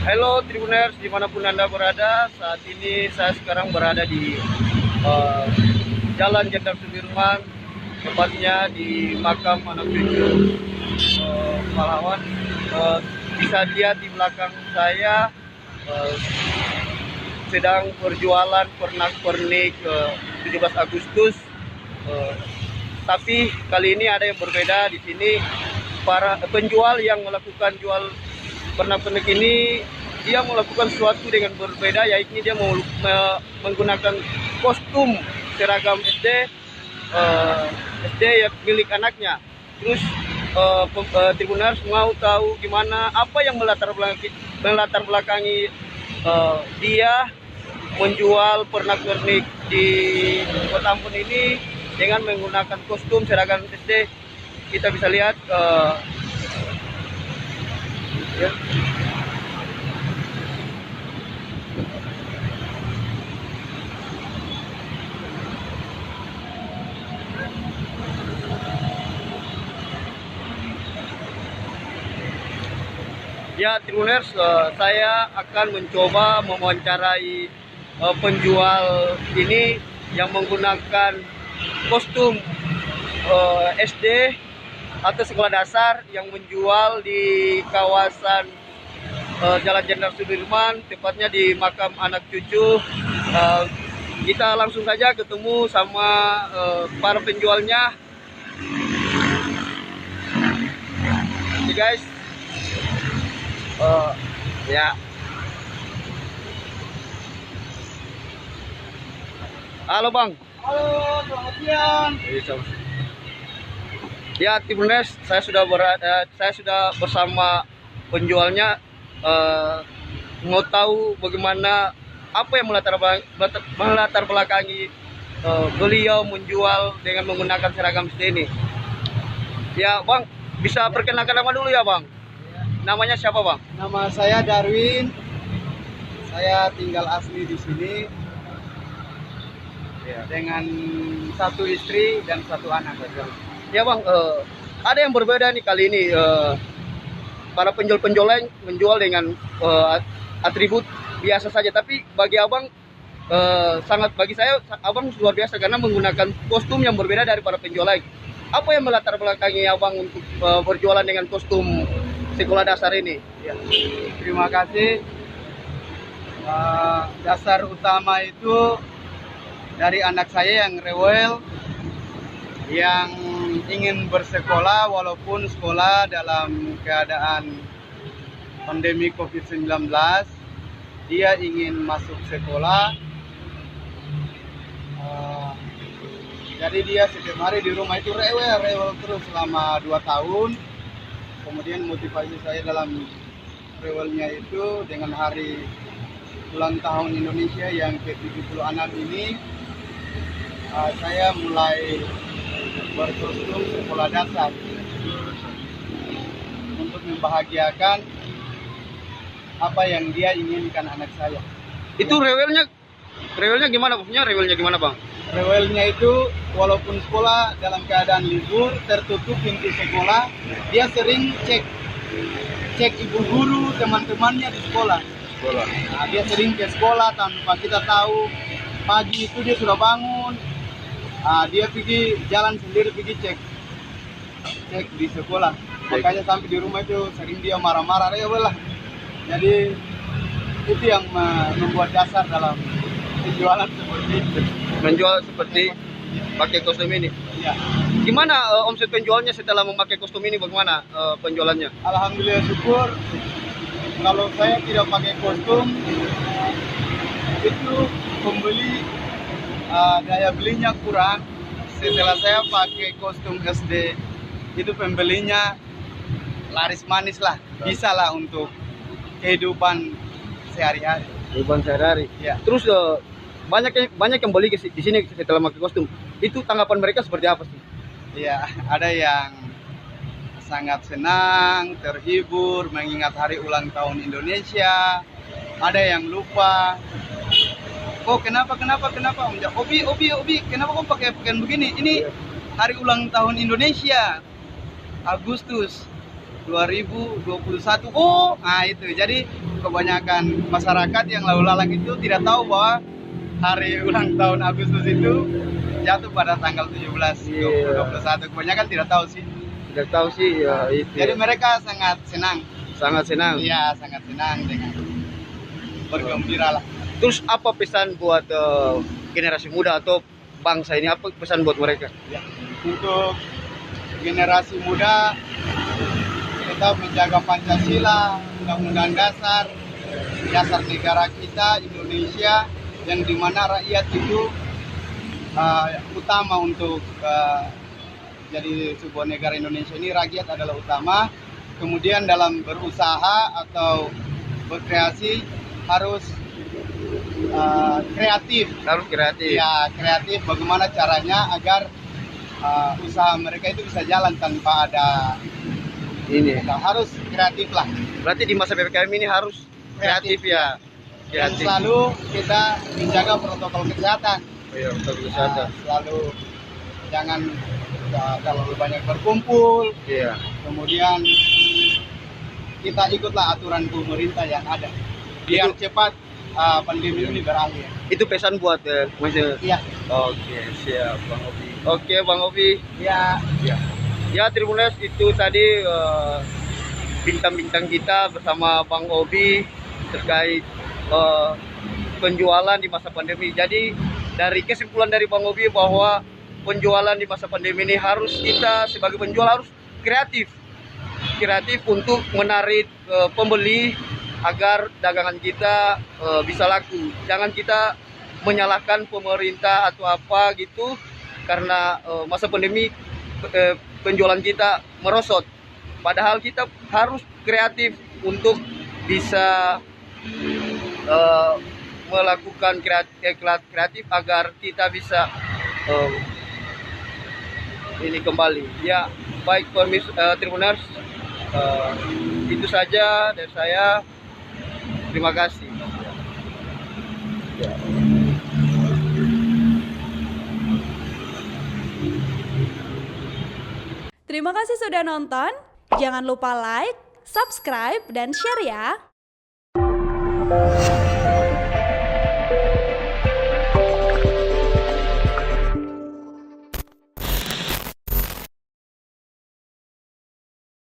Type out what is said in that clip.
Halo Tribuners, dimanapun Anda berada. Saat ini saya sekarang berada di eh, Jalan Jenderal Sudirman, tepatnya di makam anak cucu pahlawan. Bisa lihat di belakang saya sedang berjualan pernak-pernik 17 Agustus. Eh, tapi kali ini ada yang berbeda di sini. Para penjual yang melakukan jual pernak-pernik ini, dia melakukan sesuatu dengan berbeda, yaitu dia menggunakan kostum seragam SD yang milik anaknya. Terus Tribuners mau tahu gimana, apa yang melatar belakangi dia menjual pernak-pernik di Kota Ambon ini dengan menggunakan kostum seragam SD. Kita bisa lihat ya. Ya, Tribuners, saya akan mencoba mewawancarai penjual ini yang menggunakan kostum SD atau sekolah dasar yang menjual di kawasan Jalan Jenderal Sudirman, tepatnya di makam anak cucu. Kita langsung saja ketemu sama para penjualnya. Oke guys, ya. Halo Bang. Halo, selamat siang. Ya, Tribuners, saya sudah bersama penjualnya. Mau tahu bagaimana, apa yang melatar belakangi beliau menjual dengan menggunakan seragam seperti ini. Ya, Bang, bisa perkenalkan nama dulu ya, Bang? Namanya siapa, Bang? Nama saya Darwin. Saya tinggal asli di sini. Ya, dengan satu istri dan satu anak. Ya Bang, ada yang berbeda nih kali ini. Para penjual lain menjual dengan atribut biasa saja, tapi bagi Abang bagi saya Abang luar biasa karena menggunakan kostum yang berbeda dari para penjual lain. Apa yang melatar belakangi Abang untuk berjualan dengan kostum sekolah dasar ini? Ya, terima kasih. Dasar utama itu dari anak saya yang rewel, yang ingin bersekolah walaupun sekolah dalam keadaan pandemi COVID-19. Dia ingin masuk sekolah, jadi dia setiap hari di rumah itu rewel terus selama 2 tahun. Kemudian motivasi saya dalam rewelnya itu dengan hari ulang tahun Indonesia yang ke-76 ini, saya mulai berkostum sekolah dasar untuk membahagiakan apa yang dia inginkan anak saya. Itu rewelnya gimana? Maksudnya rewelnya gimana, Bang? Rewelnya itu walaupun sekolah dalam keadaan libur, tertutup pintu sekolah, dia sering cek ibu guru, teman-temannya di sekolah. Nah, dia sering ke sekolah tanpa kita tahu. Pagi itu dia sudah bangun, dia pergi jalan sendiri, pergi cek di sekolah. Makanya sampai di rumah itu sering dia marah-marah, rewel lah. Jadi itu yang membuat dasar dalam penjualan seperti itu. Menjual seperti pakai kostum ini. Ya. Gimana omset penjualnya setelah memakai kostum ini? Bagaimana penjualannya? Alhamdulillah, syukur. Kalau saya tidak pakai kostum, itu pembeli daya belinya kurang. Setelah saya pakai kostum SD, itu pembelinya laris manis lah, bisa lah untuk kehidupan sehari-hari. Kehidupan sehari-hari. Ya. Terus banyak yang beli di sini setelah pakai kostum. Itu tanggapan mereka seperti apa sih? Ya, ada yang sangat senang, terhibur, mengingat hari ulang tahun Indonesia. Ada yang lupa. Oh, kenapa? Obi, kenapa kau pakai pakaian begini? Ini hari ulang tahun Indonesia, Agustus 2021. Oh, nah itu. Jadi kebanyakan masyarakat yang lalu lalang itu tidak tahu bahwa hari ulang tahun Agustus itu jatuh pada tanggal 17 Iya. 21. Kebanyakan tidak tahu sih. Tidak tahu sih ya itu. Jadi mereka sangat senang. Sangat senang. Iya, sangat senang dengan bergembira lah. Terus apa pesan buat generasi muda atau bangsa ini, apa pesan buat mereka? Ya. Untuk generasi muda, kita menjaga Pancasila, Undang-Undang Dasar negara kita Indonesia, yang dimana rakyat itu utama untuk jadi sebuah negara Indonesia ini. Rakyat adalah utama. Kemudian dalam berusaha atau berkreasi harus kreatif. Harus kreatif. Ya, kreatif. Bagaimana caranya agar usaha mereka itu bisa jalan tanpa ada Ini. harus kreatif lah. Berarti di masa PPKM ini harus kreatif ya. Dan Kreatif. selalu kita menjaga protokol kesehatan. Iya, betul kesehatan. Selalu jangan terlalu banyak berkumpul. Iya. Kemudian kita ikutlah aturan pemerintah yang ada biar cepat pandemi ini berakhir. Itu pesan buat maksudnya. Iya. Oke, siap Bang Obi. Oke, Bang Obi. Ya. Ya, Tribuners, itu tadi bintang-bintang kita bersama Bang Obi terkait penjualan di masa pandemi. Jadi dari kesimpulan dari Bang Obi bahwa penjualan di masa pandemi ini harus kita sebagai penjual harus kreatif untuk menarik pembeli agar dagangan kita bisa laku. Jangan kita menyalahkan pemerintah atau apa gitu, karena masa pandemi penjualan kita merosot. Padahal kita harus kreatif untuk bisa melakukan kreatif agar kita bisa ini kembali. Ya, baik Tribuners, itu saja dari saya. Terima kasih. Terima kasih sudah nonton. Jangan lupa like, subscribe, dan share ya.